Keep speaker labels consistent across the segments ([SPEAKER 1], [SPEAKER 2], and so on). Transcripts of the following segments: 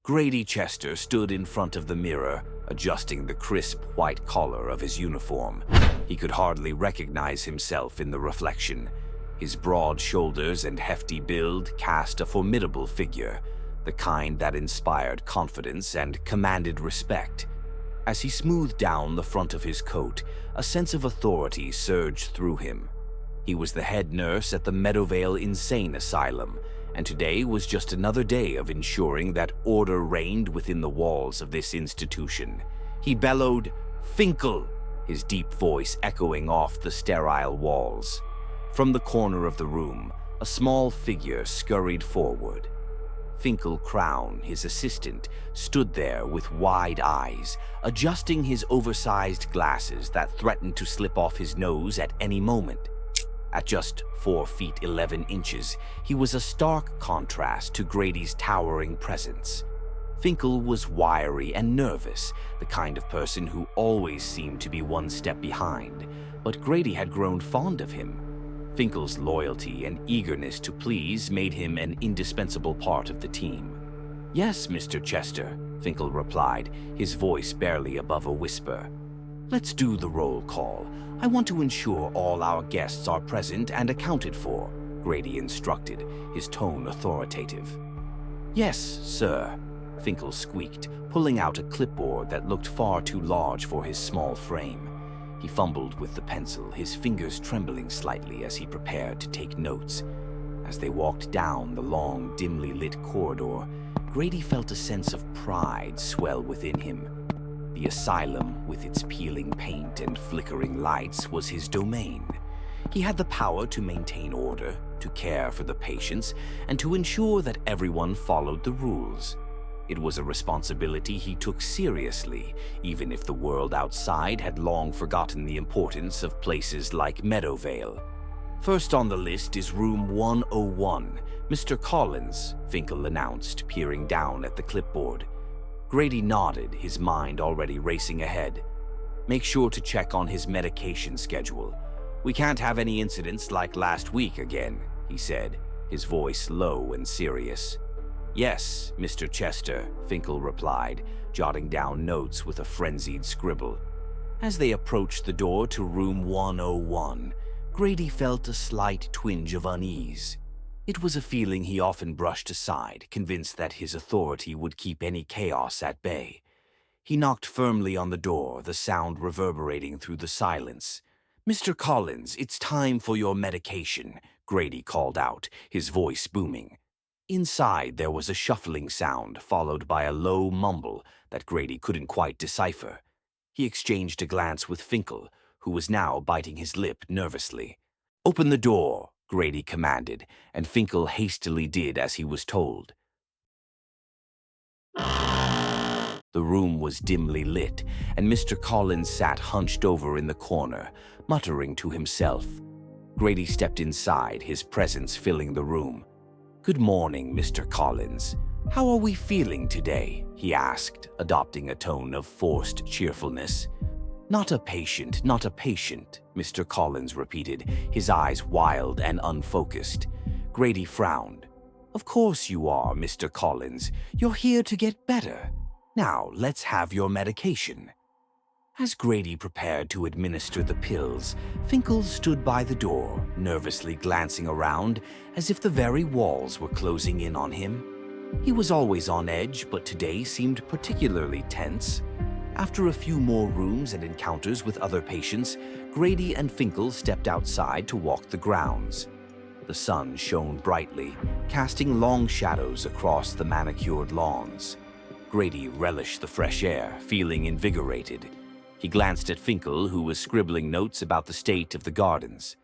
[SPEAKER 1] Grady Chester stood in front of the mirror, adjusting the crisp white collar of his uniform. He could hardly recognize himself in the reflection. His broad shoulders and hefty build cast a formidable figure, the kind that inspired confidence and commanded respect. As he smoothed down the front of his coat, a sense of authority surged through him. He was the head nurse at the Meadowvale Insane Asylum, and today was just another day of ensuring that order reigned within the walls of this institution. He bellowed, "Finkel!" his deep voice echoing off the sterile walls. From the corner of the room, a small figure scurried forward. Finkel Crown, his assistant, stood there with wide eyes, adjusting his oversized glasses that threatened to slip off his nose at any moment. At just 4 feet 11 inches, he was a stark contrast to Grady's towering presence. Finkel was wiry and nervous, the kind of person who always seemed to be one step behind, but Grady had grown fond of him. Finkel's loyalty and eagerness to please made him an indispensable part of the team. "Yes, Mr. Chester," Finkel replied, his voice barely above a whisper. "Let's do the roll call. I want to ensure all our guests are present and accounted for," Grady instructed, his tone authoritative. "Yes, sir," Finkel squeaked, pulling out a clipboard that looked far too large for his small frame. He fumbled with the pencil, his fingers trembling slightly as he prepared to take notes. As they walked down the long, dimly lit corridor, Grady felt a sense of pride swell within him. The asylum, with its peeling paint and flickering lights, was his domain. He had the power to maintain order, to care for the patients, and to ensure that everyone followed the rules. It was a responsibility he took seriously, even if the world outside had long forgotten the importance of places like Meadowvale. "First on the list is room 101, Mr. Collins," Finkel announced, peering down at the clipboard. Grady nodded, his mind already racing ahead. "Make sure to check on his medication schedule. We can't have any incidents like last week again," he said, his voice low and serious. "Yes, Mr. Chester," Finkel replied, jotting down notes with a frenzied scribble. As they approached the door to room 101, Grady felt a slight twinge of unease. It was a feeling he often brushed aside, convinced that his authority would keep any chaos at bay. He knocked firmly on the door, the sound reverberating through the silence. "Mr. Collins, it's time for your medication," Grady called out, his voice booming. Inside, there was a shuffling sound, followed by a low mumble that Grady couldn't quite decipher. He exchanged a glance with Finkel, who was now biting his lip nervously. "Open the door," Grady commanded, and Finkel hastily did as he was told. The room was dimly lit, and Mr. Collins sat hunched over in the corner, muttering to himself. Grady stepped inside, his presence filling the room. "Good morning, Mr. Collins. How are we feeling today?" he asked, adopting a tone of forced cheerfulness. Not a patient, Mr. Collins repeated, his eyes wild and unfocused. Grady frowned. "Of course you are, Mr. Collins. You're here to get better. Now, let's have your medication." As Grady prepared to administer the pills, Finkel stood by the door, nervously glancing around as if the very walls were closing in on him. He was always on edge, but today seemed particularly tense. After a few more rooms and encounters with other patients, Grady and Finkel stepped outside to walk the grounds. The sun shone brightly, casting long shadows across the manicured lawns. Grady relished the fresh air, feeling invigorated. He glanced at Finkel, who was scribbling notes about the state of the gardens.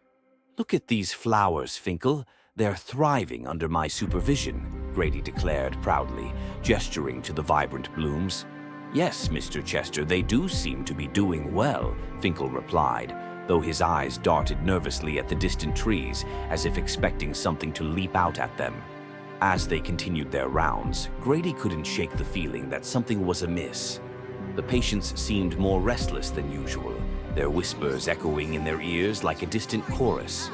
[SPEAKER 1] "Look at these flowers, Finkel. They're thriving under my supervision," Grady declared proudly, gesturing to the vibrant blooms. "Yes, Mr. Chester, they do seem to be doing well," Finkel replied, though his eyes darted nervously at the distant trees, as if expecting something to leap out at them. As they continued their rounds, Grady couldn't shake the feeling that something was amiss. The patients seemed more restless than usual, their whispers echoing in their ears like a distant chorus.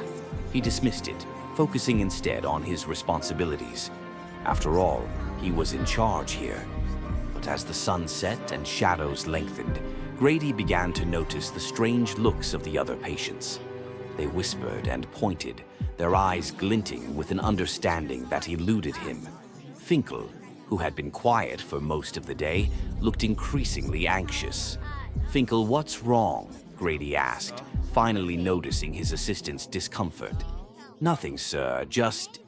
[SPEAKER 1] He dismissed it, focusing instead on his responsibilities. After all, he was in charge here. But as the sun set and shadows lengthened, Grady began to notice the strange looks of the other patients. They whispered and pointed, their eyes glinting with an understanding that eluded him. Finkel, who had been quiet for most of the day, looked increasingly anxious. "Finkel, what's wrong?" Grady asked, finally noticing his assistant's discomfort. "Nothing, sir, just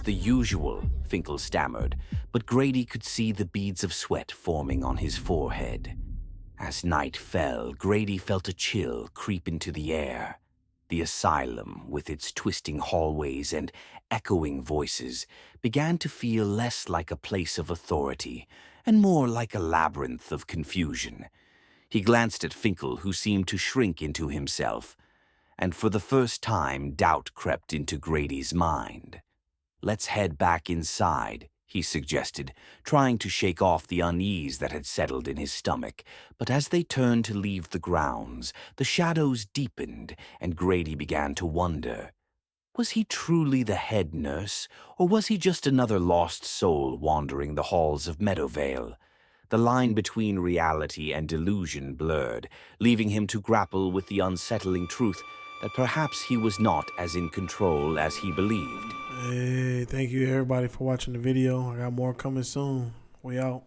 [SPEAKER 1] the usual," Finkel stammered, but Grady could see the beads of sweat forming on his forehead. As night fell, Grady felt a chill creep into the air. The asylum, with its twisting hallways and echoing voices, began to feel less like a place of authority and more like a labyrinth of confusion. He glanced at Finkel, who seemed to shrink into himself, and for the first time doubt crept into Grady's mind. "Let's head back inside," he suggested, trying to shake off the unease that had settled in his stomach. But as they turned to leave the grounds, the shadows deepened, and Grady began to wonder. Was he truly the head nurse, or was he just another lost soul wandering the halls of Meadowvale? The line between reality and delusion blurred, leaving him to grapple with the unsettling truth that perhaps he was not as in control as he believed.
[SPEAKER 2] Hey, thank you everybody for watching the video. I got more coming soon. We out.